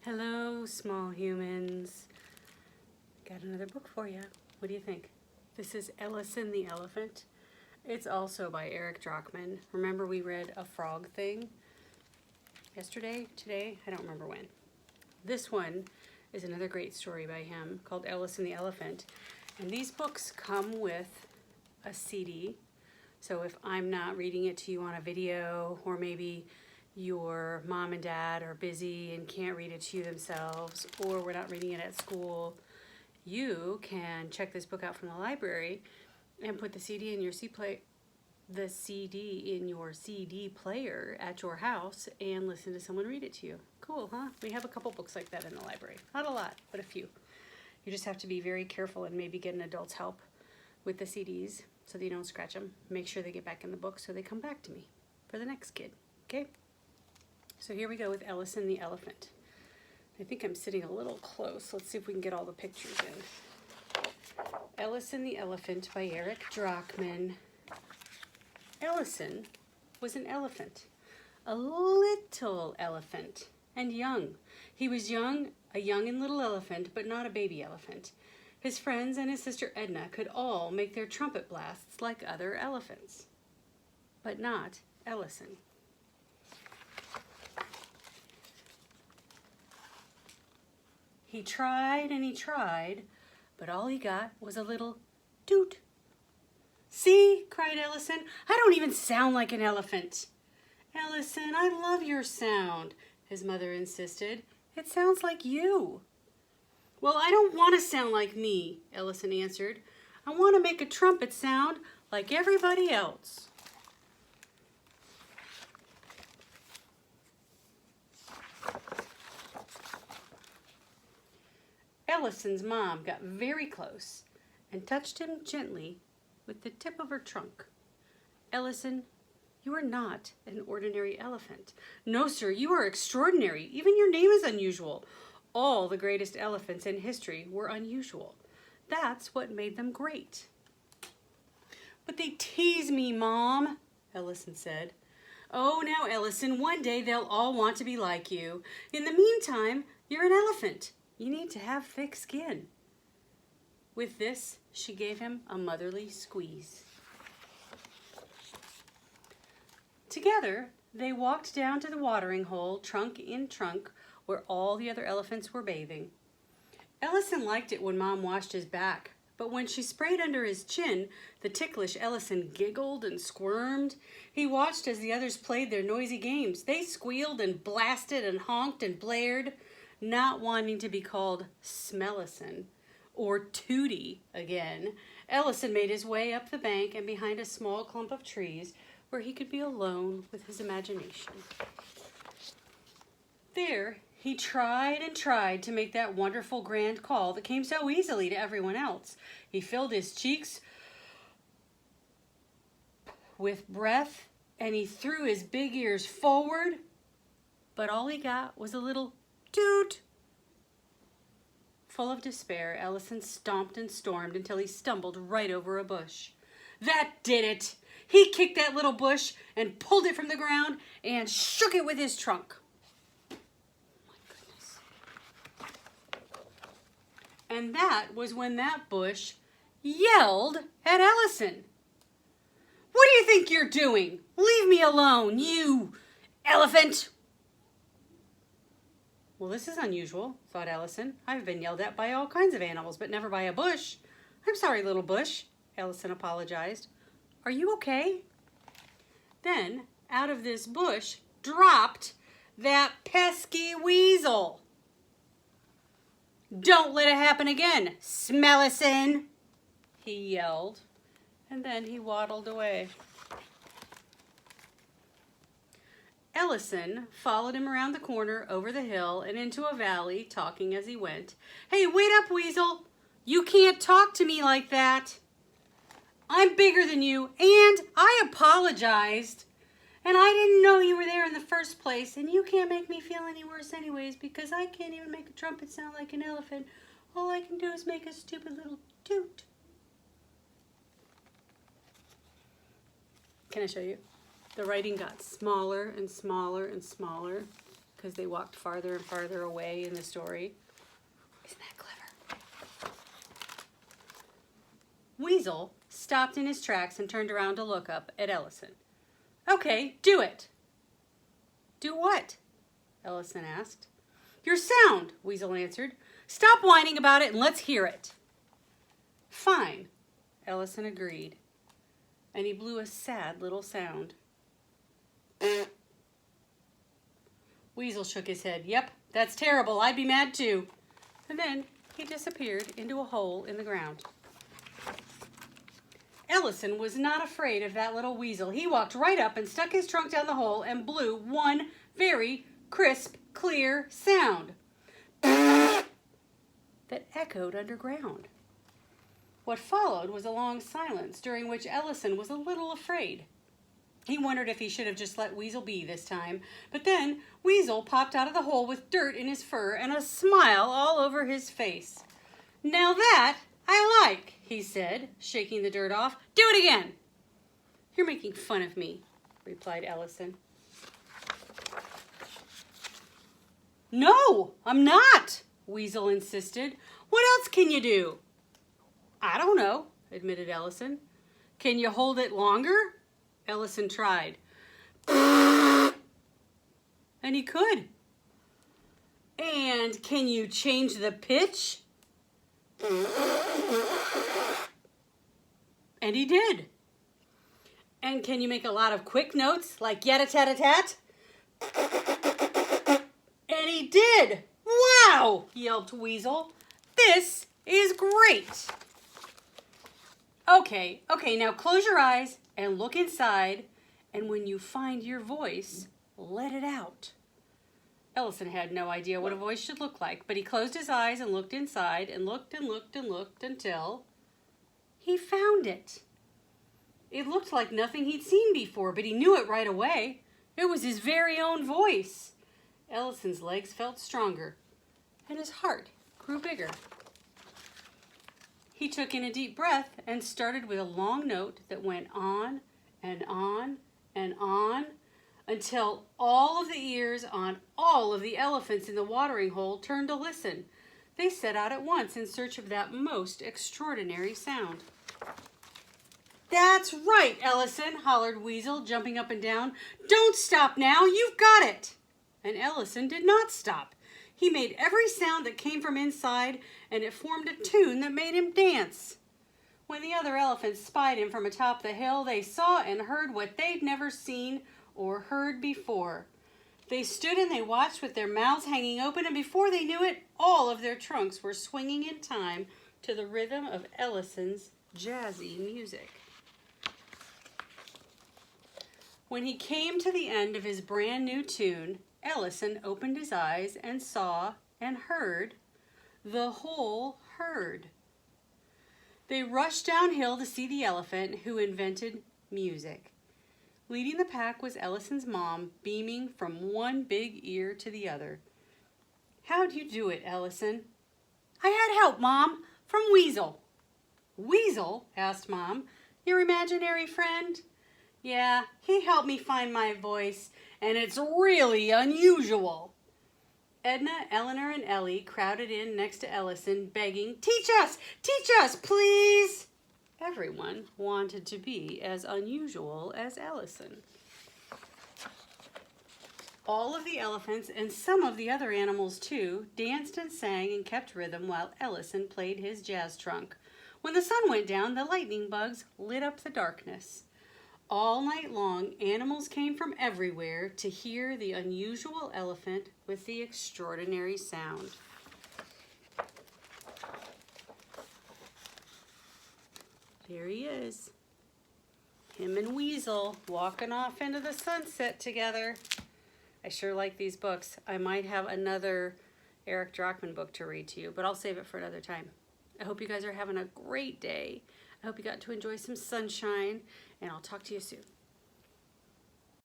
Hello, small humans. Got another book for you. What do you think? This is Ellison the Elephant. It's also by Drachman. Remember we read a frog thing yesterday, today? I don't remember when. This one is another great story by him called Ellison the Elephant. And these books come with a CD. So if I'm not reading it to you on a video, or maybe your mom and dad are busy and can't read it to you themselves, or we're not reading it at school, you can check this book out from the library and put the CD in your CD player at your house and listen to someone read it to you. Cool, huh? We have a couple books like that in the library. Not a lot, but a few. You just have to be very careful and maybe get an adult's help with the CDs so that you don't scratch them. Make sure they get back in the book so they come back to me for the next kid, okay? So here we go with Ellison the Elephant. I think I'm sitting a little close. Let's see if we can get all the pictures in. Ellison the Elephant by Drachman. Ellison was an elephant, a little elephant, and young. He was young, a young and little elephant, but not a baby elephant. His friends and his sister Edna could all make their trumpet blasts like other elephants, but not Ellison. He tried and he tried, but all he got was a little toot. See, cried Ellison, I don't even sound like an elephant. Ellison, I love your sound, his mother insisted. It sounds like you. Well, I don't want to sound like me, Ellison answered. I want to make a trumpet sound like everybody else. Ellison's mom got very close and touched him gently with the tip of her trunk. Ellison, you are not an ordinary elephant. No, sir, you are extraordinary. Even your name is unusual. All the greatest elephants in history were unusual. That's what made them great. But they tease me, Mom, Ellison said. Oh, now, Ellison, one day they'll all want to be like you. In the meantime, you're an elephant. You need to have thick skin. With this, she gave him a motherly squeeze. Together, they walked down to the watering hole, trunk in trunk, where all the other elephants were bathing. Ellison liked it when Mom washed his back, but when she sprayed under his chin, the ticklish Ellison giggled and squirmed. He watched as the others played their noisy games. They squealed and blasted and honked and blared, not wanting to be called Smellison or Tootie again. Ellison made his way up the bank and behind a small clump of trees where he could be alone with his imagination. There, he tried and tried to make that wonderful grand call that came so easily to everyone else. He filled his cheeks with breath and he threw his big ears forward, but all he got was a little toot. Full of despair, Ellison stomped and stormed until he stumbled right over a bush. That did it! He kicked that little bush and pulled it from the ground and shook it with his trunk. My goodness. And that was when that bush yelled at Ellison. What do you think you're doing? Leave me alone, you elephant! Well, this is unusual, thought Ellison. I've been yelled at by all kinds of animals, but never by a bush. I'm sorry, little bush, Ellison apologized. Are you okay? Then, out of this bush, dropped that pesky weasel. Don't let it happen again, Smellison, he yelled, and then he waddled away. Ellison followed him around the corner, over the hill, and into a valley, talking as he went. Hey, wait up, Weasel! You can't talk to me like that! I'm bigger than you, and I apologized. And I didn't know you were there in the first place, and you can't make me feel any worse anyways, because I can't even make a trumpet sound like an elephant. All I can do is make a stupid little toot. Can I show you? The writing got smaller and smaller and smaller because they walked farther and farther away in the story. Isn't that clever? Weasel stopped in his tracks and turned around to look up at Ellison. Okay, do it. Do what? Ellison asked. Your sound, Weasel answered. Stop whining about it and let's hear it. Fine, Ellison agreed, and he blew a sad little sound. Weasel shook his head. Yep, that's terrible. I'd be mad too. And then he disappeared into a hole in the ground. Ellison was not afraid of that little weasel. He walked right up and stuck his trunk down the hole and blew one very crisp, clear sound that echoed underground. What followed was a long silence, during which Ellison was a little afraid. He wondered if he should have just let Weasel be this time. But then Weasel popped out of the hole with dirt in his fur and a smile all over his face. Now that I like, he said, shaking the dirt off. Do it again. You're making fun of me, replied Ellison. No, I'm not, Weasel insisted. What else can you do? I don't know, admitted Ellison. Can you hold it longer? Ellison tried. And he could. And can you change the pitch? And he did. And can you make a lot of quick notes like yat-a-tat-a-tat? And he did. Wow, yelped Weasel. This is great. Okay, now close your eyes and look inside, and when you find your voice, let it out. Ellison had no idea what a voice should look like, but he closed his eyes and looked inside and looked and looked and looked until he found it. It looked like nothing he'd seen before, but he knew it right away. It was his very own voice. Ellison's legs felt stronger, and his heart grew bigger. He took in a deep breath and started with a long note that went on and on and on until all of the ears on all of the elephants in the watering hole turned to listen. They set out at once in search of that most extraordinary sound. That's right, Ellison, hollered Weasel, jumping up and down. Don't stop now, you've got it. And Ellison did not stop. He made every sound that came from inside, and it formed a tune that made him dance. When the other elephants spied him from atop the hill, they saw and heard what they'd never seen or heard before. They stood and they watched with their mouths hanging open, and before they knew it, all of their trunks were swinging in time to the rhythm of Ellison's jazzy music. When he came to the end of his brand new tune, Ellison opened his eyes and saw and heard the whole herd. They rushed downhill to see the elephant who invented music. Leading the pack was Ellison's mom, beaming from one big ear to the other. How'd you do it, Ellison? I had help, Mom, from Weasel. Weasel? Asked Mom. Your imaginary friend? Yeah, he helped me find my voice, and it's really unusual. Edna, Eleanor, and Ellie crowded in next to Ellison, begging, teach us, please. Everyone wanted to be as unusual as Ellison. All of the elephants, and some of the other animals too, danced and sang and kept rhythm while Ellison played his jazz trunk. When the sun went down, the lightning bugs lit up the darkness. All night long, animals came from everywhere to hear the unusual elephant with the extraordinary sound. There he is. Him and Weasel walking off into the sunset together. I sure like these books. I might have another Eric Drachman book to read to you, but I'll save it for another time. I hope you guys are having a great day. I hope you got to enjoy some sunshine, and I'll talk to you soon.